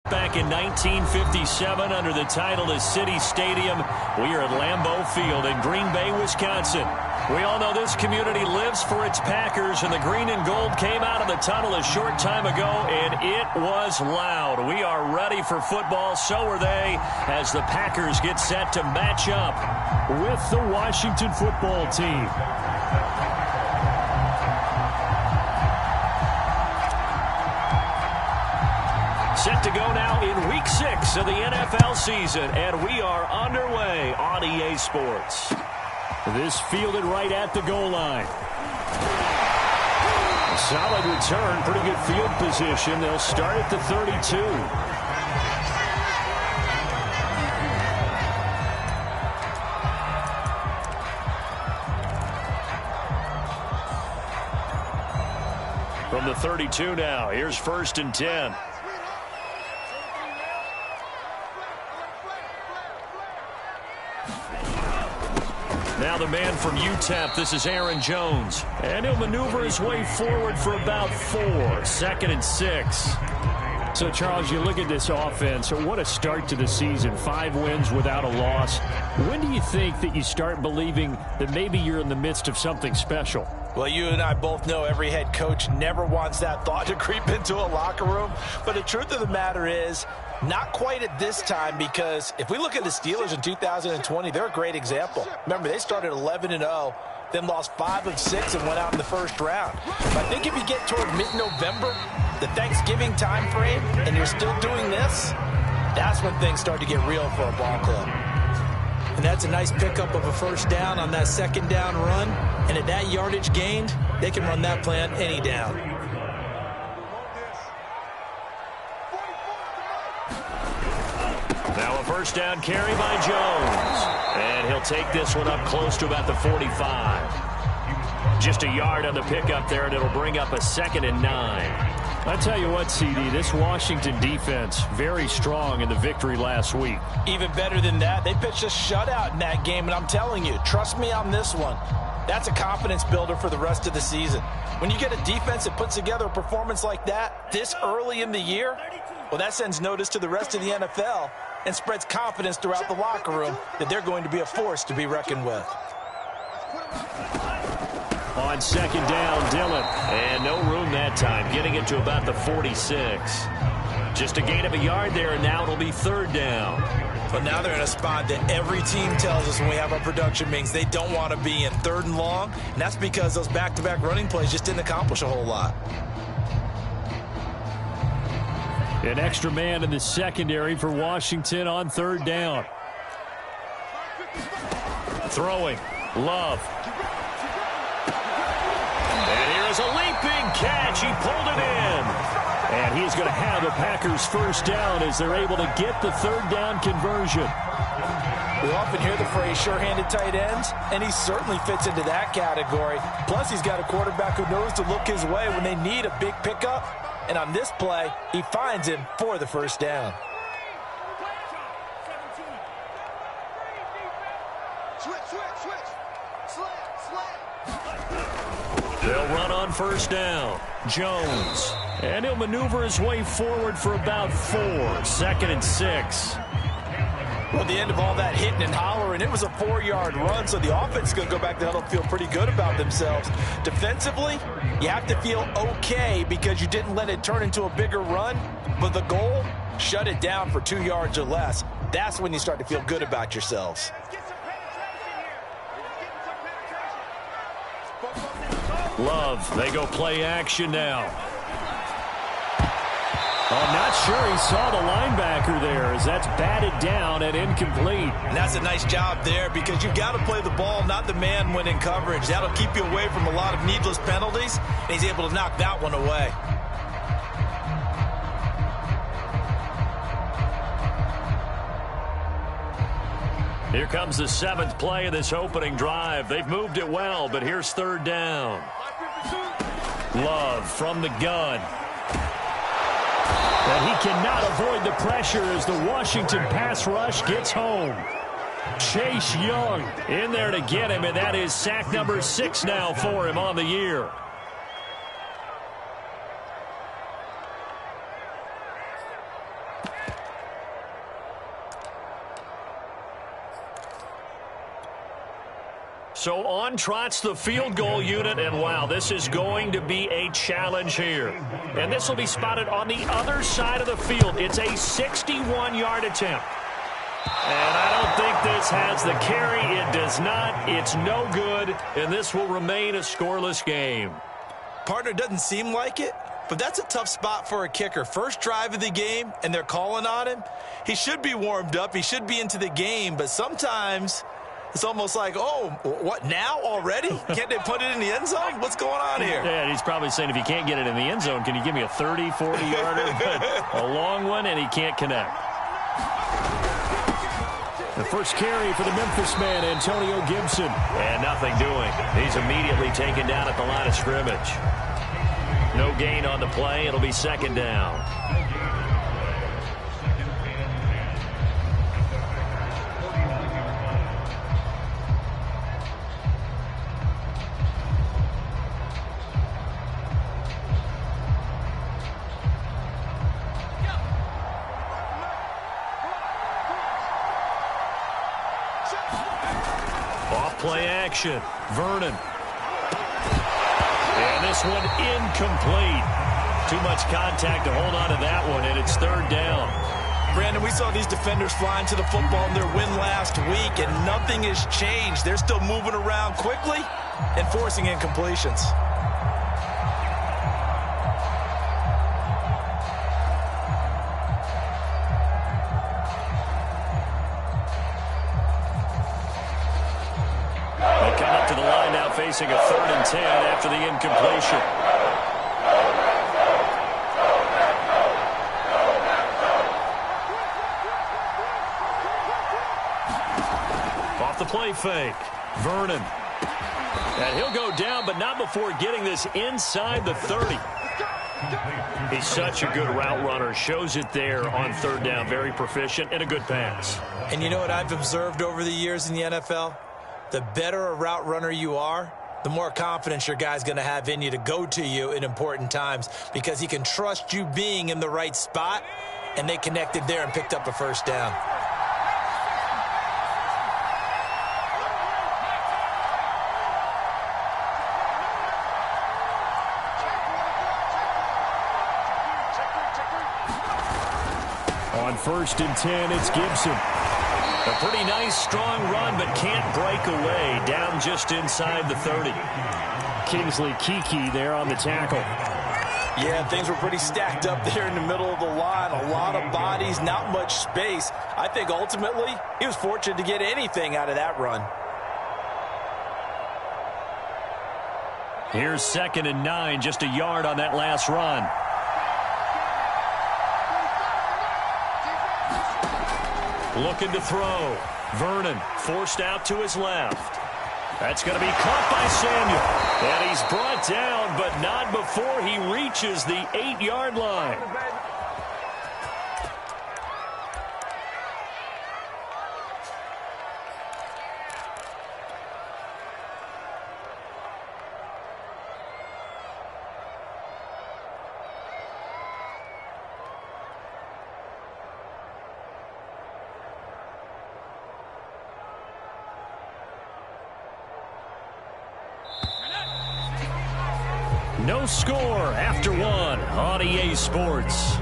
back in 1957 under the title of City Stadium. We are at Lambeau Field in Green Bay, Wisconsin. We all know this community lives for its Packers, and the green and gold came out of the tunnel a short time ago, and it was loud. We are ready for football. So are they, as the Packers get set to match up with the Washington football team. Set to go now in Week 6 of the NFL season, and we are underway on EA Sports. This fielded right at the goal line. Solid return, pretty good field position. They'll start at the 32. From the 32 now, here's 1st and 10. Now the man from UTEP, this is Aaron Jones. And he'll maneuver his way forward for about 4. 2nd and 6. So, Charles, you look at this offense. What a start to the season. 5 wins without a loss. When do you think that you start believing that maybe you're in the midst of something special? Well, you and I both know every head coach never wants that thought to creep into a locker room. But the truth of the matter is, not quite at this time, because if we look at the Steelers in 2020, they're a great example. Remember, they started 11-0, then lost 5 of 6 and went out in the first round. But I think if you get toward mid-November, the Thanksgiving time frame, and you're still doing this, that's when things start to get real for a ball club. And that's a nice pickup of a 1st down on that 2nd down run. And at that yardage gained, they can run that plan any down. Now a 1st down carry by Jones. And he'll take this one up close to about the 45. Just a yard on the pickup there, and it'll bring up a 2nd and 9. I tell you what, CD, this Washington defense, very strong in the victory last week. Even better than that, they pitched a shutout in that game, and I'm telling you, trust me on this one. That's a confidence builder for the rest of the season. When you get a defense that puts together a performance like that this early in the year, well, that sends notice to the rest of the NFL and spreads confidence throughout the locker room that they're going to be a force to be reckoned with. On 2nd down, Dillon. And no room that time, getting it to about the 46. Just a gain of a yard there, and now it'll be 3rd down. But now they're in a spot that every team tells us when we have our production meetings they don't want to be in, 3rd and long. And that's because those back-to-back running plays just didn't accomplish a whole lot. An extra man in the secondary for Washington on 3rd down. Throwing. Love. And here's a leaping catch. He pulled it in. And he's going to have the Packers' 1st down as they're able to get the 3rd down conversion. We often hear the phrase sure-handed tight ends, and he certainly fits into that category. Plus, he's got a quarterback who knows to look his way when they need a big pickup. And on this play, he finds him for the 1st down. They'll run on 1st down. Jones. And he'll maneuver his way forward for about 4. 2nd and 6. Well, at the end of all that hitting and hollering, it was a 4-yard run, so the offense is going to go back to huddle and feel pretty good about themselves. Defensively, you have to feel okay because you didn't let it turn into a bigger run, but the goal, shut it down for 2 yards or less. That's when you start to feel good about yourselves. Love, they go play action now. I'm not sure he saw the linebacker there as that's batted down and incomplete. And that's a nice job there because you've got to play the ball, not the man when in coverage. That'll keep you away from a lot of needless penalties, and he's able to knock that one away. Here comes the 7th play of this opening drive. They've moved it well, but here's 3rd down. Love from the gun. And he cannot avoid the pressure as the Washington pass rush gets home. Chase Young in there to get him, and that is sack number 6 now for him on the year. So on trots the field goal unit, and wow, this is going to be a challenge here. And this will be spotted on the other side of the field. It's a 61-yard attempt. And I don't think this has the carry. It does not. It's no good, and this will remain a scoreless game. Partner, doesn't seem like it, but that's a tough spot for a kicker. First drive of the game, and they're calling on him. He should be warmed up. He should be into the game, but sometimes it's almost like, oh, what, now already? Can't they put it in the end zone? What's going on here? Yeah, he's probably saying, if you can't get it in the end zone, can you give me a 30, 40-yarder? But a long one, and he can't connect. The first carry for the Memphis man, Antonio Gibson. And nothing doing. He's immediately taken down at the line of scrimmage. No gain on the play. It'll be second down. Play action. Vernon. And this one incomplete. Too much contact to hold on to that one, and it's third down. Brandon, we saw these defenders flying to the football in their win last week, and nothing has changed. They're still moving around quickly and forcing incompletions. Facing a 3rd and 10 after the incompletion. Off the play fake. Vernon. And he'll go down, but not before getting this inside the 30. He's such a good route runner. Shows it there on 3rd down. Very proficient and a good pass. And you know what I've observed over the years in the NFL? The better a route runner you are, the more confidence your guy's going to have in you to go to you in important times, because he can trust you being in the right spot, and they connected there and picked up a first down. On 1st and 10, it's Gibson. A pretty nice, strong run, but can't break away. Down just inside the 30. Kingsley Kiki there on the tackle. Yeah, things were pretty stacked up there in the middle of the line. A lot of bodies, not much space. I think ultimately he was fortunate to get anything out of that run. Here's 2nd and 9, just a yard on that last run. Looking to throw. Vernon forced out to his left. That's going to be caught by Samuel. And he's brought down, but not before he reaches the 8-yard line. No score after 1 on EA Sports.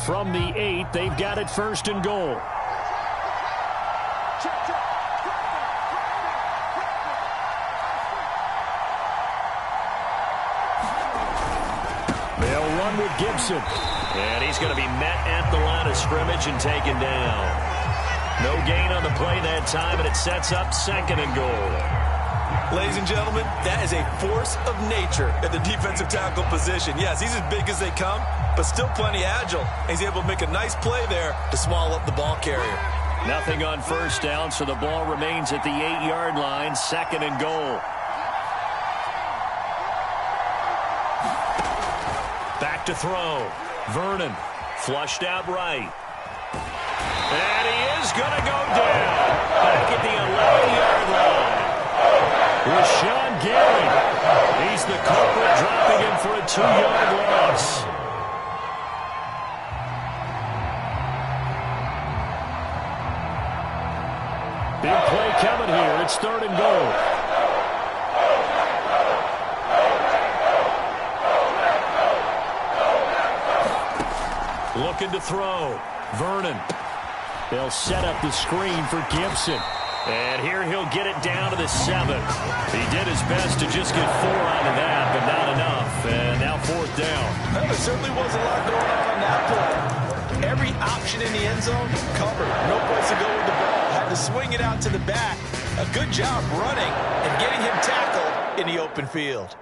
From the 8, they've got it 1st and goal. With Gibson. And he's going to be met at the line of scrimmage and taken down. No gain on the play that time, and it sets up 2nd and goal. Ladies and gentlemen, that is a force of nature at the defensive tackle position. Yes, he's as big as they come, but still plenty agile. He's able to make a nice play there to small up the ball carrier. Nothing on 1st down, so the ball remains at the 8-yard line, 2nd and goal. Back to throw. Vernon flushed out right. going to go down. Back at the 11-yard line. Rashawn Gary. He's the culprit, dropping him for a 2-yard loss. Big play coming here. It's 3rd and goal. Looking to throw. Vernon. They'll set up the screen for Gibson. And here he'll get it down to the 7. He did his best to just get 4 out of that, but not enough. And now 4th down. Well, there certainly was a lot going on that play. Every option in the end zone covered. No place to go with the ball. Had to swing it out to the back. A good job running and getting him tackled in the open field.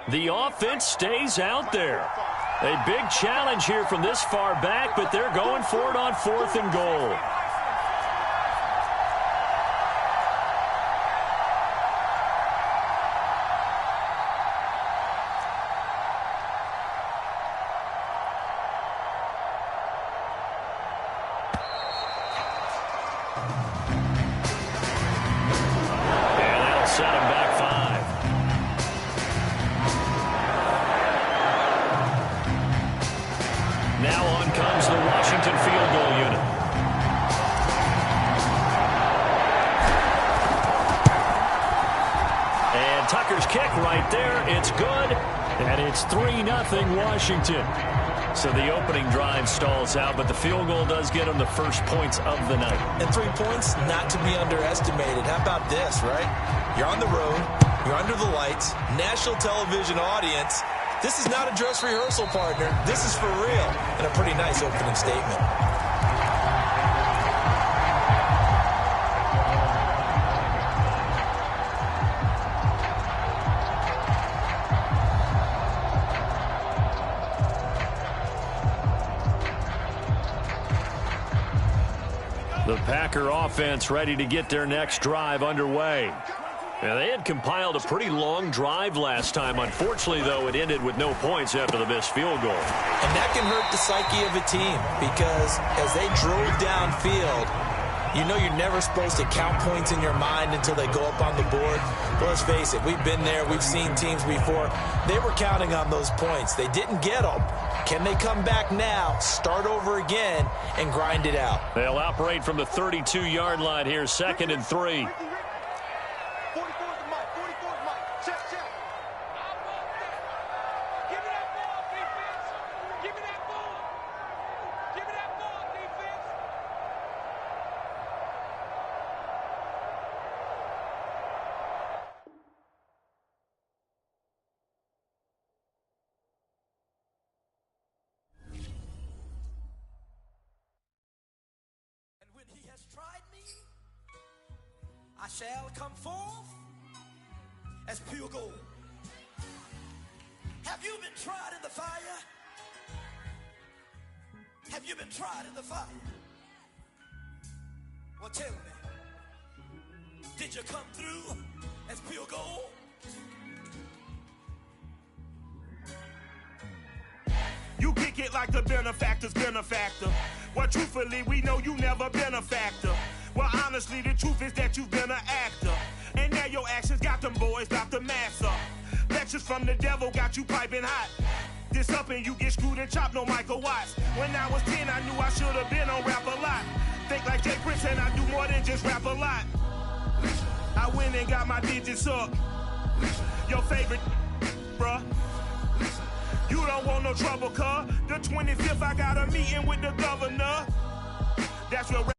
The offense stays out there. A big challenge here from this far back, but they're going for it on 4th and goal. And that'll set him back 5. Now on comes the Washington field goal unit. And Tucker's kick right there. It's good. And it's 3-0 Washington. So the opening drive stalls out, but the field goal does get them the first points of the night. And 3 points, not to be underestimated. How about this, right? You're on the road. You're under the lights. National television audience. This is not a dress rehearsal, partner. This is for real. And a pretty nice opening statement. The Packer offense ready to get their next drive underway. Now, they had compiled a pretty long drive last time. Unfortunately, though, it ended with no points after the missed field goal. And that can hurt the psyche of a team because as they drove downfield, you know you're never supposed to count points in your mind until they go up on the board. But let's face it, we've been there. We've seen teams before. They were counting on those points. They didn't get them. Can they come back now, start over again, and grind it out? They'll operate from the 32-yard line here, 2nd and 3. I shall come forth as pure gold. Have you been tried in the fire? Have you been tried in the fire? Well, tell me, did you come through as pure gold? You kick it like the benefactor's benefactor. Well, truthfully, we know you never been a factor. Well, honestly, the truth is that you've been an actor. And now your actions got them boys about to mass up. Lectures from the devil got you piping hot. This up and you get screwed and chopped, no Michael Watts. When I was 10, I knew I should have been on rap a lot. Think like Jay Prince and I do more than just rap a lot. I went and got my digits up. Your favorite, bruh. You don't want no trouble, cuz. The 25th, I got a meeting with the governor. That's where